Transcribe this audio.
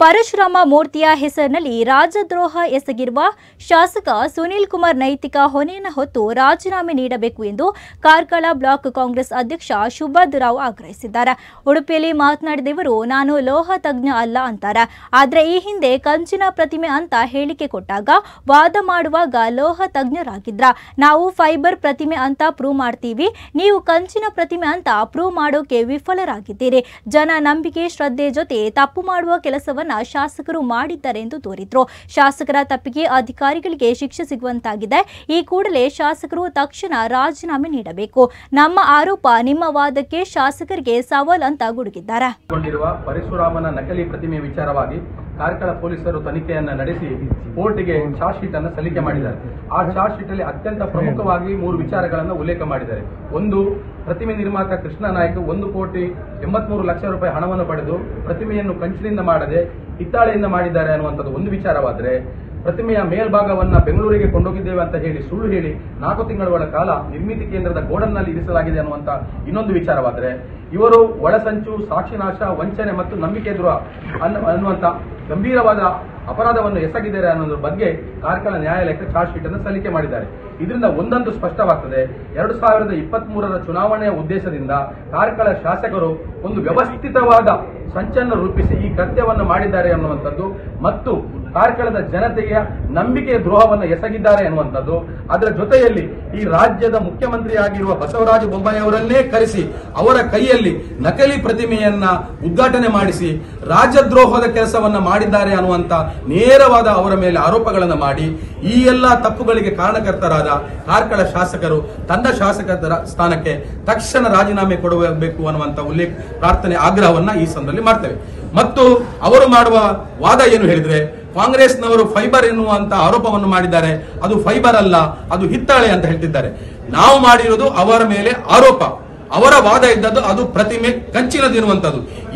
ಪರಶುರಾಮ ಮೂರ್ತಿಯ ಹೆಸರಿನಲ್ಲಿ ರಾಜದ್ರೋಹ ಎಸಗಿರುವ ಶಾಸಕ ಸುನೀಲ್ ಕುಮಾರ್ ನೈತಿಕ ಹೊಣೆಯನ್ನು ಹೊತ್ತು ರಾಜೀನಾಮೆ ನೀಡಬೇಕು ಎಂದು ಕಾರ್ಕಳ ಬ್ಲಾಕ್ ಕಾಂಗ್ರೆಸ್ ಅಧ್ಯಕ್ಷ ಸುಬೋಧ್ ರಾವ್ ಆಗ್ರಹಿಸಿದ್ದಾರೆ. ಉಡುಪಿಯಲ್ಲಿ ಮಾತನಾಡಿದ ಇವರು, ನಾನು ಲೋಹ ತಜ್ಞ ಅಲ್ಲ ಅಂತಾರೆ. ಆದರೆ ಈ ಹಿಂದೆ ಕಂಚಿನ ಪ್ರತಿಮೆ ಅಂತ ಹೇಳಿಕೆ ಕೊಟ್ಟಾಗ ವಾದ ಮಾಡುವಾಗ ಲೋಹ ತಜ್ಞರಾಗಿದ್ರ. ನಾವು ಫೈಬರ್ ಪ್ರತಿಮೆ ಅಂತ ಪ್ರೂವ್ ಮಾಡ್ತೀವಿ, ನೀವು ಕಂಚಿನ ಪ್ರತಿಮೆ ಅಂತ ಪ್ರೂವ್ ಮಾಡೋಕೆ ವಿಫಲರಾಗಿದ್ದೀರಿ. ಜನ ನಂಬಿಕೆ ಶ್ರದ್ಧೆ ಜೊತೆ ತಪ್ಪು ಮಾಡುವ ಕೆಲಸವನ್ನ ಶಾಸಕರು ಮಾಡಿದ್ದಾರೆ ಎಂದು ತೋರಿದ್ರು. ಶಾಸಕರ ತಪ್ಪಿಗೆ ಅಧಿಕಾರಿಗಳಿಗೆ ಶಿಕ್ಷೆ ಸಿಗುವಂತಾಗಿದೆ. ಈ ಕೂಡಲೇ ಶಾಸಕರು ತಕ್ಷಣ ರಾಜೀನಾಮೆ ನೀಡಬೇಕು. ನಮ್ಮ ಆರೋಪ ನಿಮ್ಮ ವಾದಕ್ಕೆ ಶಾಸಕರಿಗೆ ಸವಾಲ್ ಅಂತ ಗುಡುಗಿದ್ದಾರೆ. ಪರಶುರಾಮನ ನಕಲಿ ಪ್ರತಿಮೆ ವಿಚಾರವಾಗಿ ಕಾರ್ಕಳ ಪೊಲೀಸರು ತನಿಖೆಯನ್ನ ನಡೆಸಿ ಕೋರ್ಟ್ಗೆ ಚಾರ್ಜ್ ಶೀಟ್ ಅನ್ನು ಸಲ್ಲಿಕೆ ಮಾಡಿದ್ದಾರೆ. ಆ ಚಾರ್ಜ್ ಶೀಟ್ ಅಲ್ಲಿ ಅತ್ಯಂತ ಪ್ರಮುಖವಾಗಿ 3 ವಿಚಾರಗಳನ್ನು ಉಲ್ಲೇಖ ಮಾಡಿದ್ದಾರೆ. ಒಂದು, ಪ್ರತಿಮೆ ನಿರ್ಮಾತ ಕೃಷ್ಣ ನಾಯ್ಕ 1,83,00,000 ರೂಪಾಯಿ ಹಣವನ್ನು ಪಡೆದು ಪ್ರತಿಮೆಯನ್ನು ಕಂಚಿನಿಂದ ಮಾಡದೆ ಹಿತ್ತಾಳೆಯಿಂದ ಮಾಡಿದ್ದಾರೆ ಅನ್ನುವಂಥದ್ದು ಒಂದು ವಿಚಾರವಾದರೆ, ಪ್ರತಿಮೆಯ ಮೇಲ್ಭಾಗವನ್ನ ಬೆಂಗಳೂರಿಗೆ ಕೊಂಡೋಗಿದ್ದೇವೆ ಅಂತ ಹೇಳಿ ಸುಳ್ಳು ಹೇಳಿ 4 ತಿಂಗಳ ಕಾಲ ನಿರ್ಮಿತಿ ಕೇಂದ್ರದ ಗೋಡನ್ನಲ್ಲಿ ಇರಿಸಲಾಗಿದೆ ಅನ್ನುವಂತ ಇನ್ನೊಂದು ವಿಚಾರವಾದರೆ, ಇವರು ಒಳಸಂಚು, ಸಾಕ್ಷಿನಾಶ, ವಂಚನೆ ಮತ್ತು ನಂಬಿಕೆ ದ್ರೋಹ ಅನ್ನುವಂತ ಗಂಭೀರವಾದ ಅಪರಾಧವನ್ನು ಎಸಗಿದ್ದಾರೆ ಅನ್ನೋದ್ರ ಬಗ್ಗೆ ಕಾರ್ಕಳ ನ್ಯಾಯಾಲಯಕ್ಕೆ ಚಾರ್ಜ್ ಶೀಟ್ ಅನ್ನು ಸಲ್ಲಿಕೆ ಮಾಡಿದ್ದಾರೆ. ಇದರಿಂದ ಒಂದಂತೂ ಸ್ಪಷ್ಟವಾಗ್ತದೆ, 2023ರ ಚುನಾವಣೆಯ ಉದ್ದೇಶದಿಂದ ಕಾರ್ಕಳ ಶಾಸಕರು ಒಂದು ವ್ಯವಸ್ಥಿತವಾದ ಸಂಚನ್ನು ರೂಪಿಸಿ ಈ ಕೃತ್ಯವನ್ನು ಮಾಡಿದ್ದಾರೆ ಅನ್ನುವಂಥದ್ದು ಮತ್ತು ಕಾರ್ಕಳದ ಜನತೆಯ ನಂಬಿಕೆ ದ್ರೋಹವನ್ನು ಎಸಗಿದ್ದಾರೆ ಅನ್ನುವಂಥದ್ದು. ಅದರ ಜೊತೆಯಲ್ಲಿ ಈ ರಾಜ್ಯದ ಮುಖ್ಯಮಂತ್ರಿಯಾಗಿರುವ ಬಸವರಾಜ ಬೊಮ್ಮಾಯಿ ಅವರನ್ನೇ ಕರೆಸಿ ಅವರ ಕೈಯಲ್ಲಿ ನಕಲಿ ಪ್ರತಿಮೆಯನ್ನ ಉದ್ಘಾಟನೆ ಮಾಡಿಸಿ ರಾಜದ್ರೋಹದ ಕೆಲಸವನ್ನ ಮಾಡಿದ್ದಾರೆ ಅನ್ನುವಂತ ನೇರವಾದ ಅವರ ಮೇಲೆ ಆರೋಪಗಳನ್ನು ಮಾಡಿ ಈ ಎಲ್ಲಾ ತಪ್ಪುಗಳಿಗೆ ಕಾರಣಕರ್ತರಾದ ಕಾರ್ಕಳ ಶಾಸಕರು ತನ್ನ ಶಾಸಕರ ಸ್ಥಾನಕ್ಕೆ ತಕ್ಷಣ ರಾಜೀನಾಮೆ ಕೊಡಬೇಕು ಅನ್ನುವಂತ ಪ್ರಾರ್ಥನೆ ಆಗ್ರಹವನ್ನ ಈ ಸಂದರ್ಭದಲ್ಲಿ ಮಾಡ್ತೇವೆ. ಮತ್ತು ಅವರು ಮಾಡುವ ವಾದ ಏನು ಹೇಳಿದ್ರೆ, ಕಾಂಗ್ರೆಸ್ನವರು ಫೈಬರ್ ಎನ್ನುವಂತ ಆರೋಪವನ್ನು ಮಾಡಿದ್ದಾರೆ. ಅದು ಫೈಬರ್ ಅಲ್ಲ, ಅದು ಹಿತ್ತಾಳೆ ಅಂತ ಹೇಳ್ತಿದ್ದಾರೆ. ನಾವು ಮಾಡಿರೋದು ಅವರ ಮೇಲೆ ಆರೋಪ. ಅವರ ವಾದ ಇದ್ದದ್ದು ಅದು ಪ್ರತಿಮೆ ಕಂಚಿನದಿರುವಂತದ್ದು.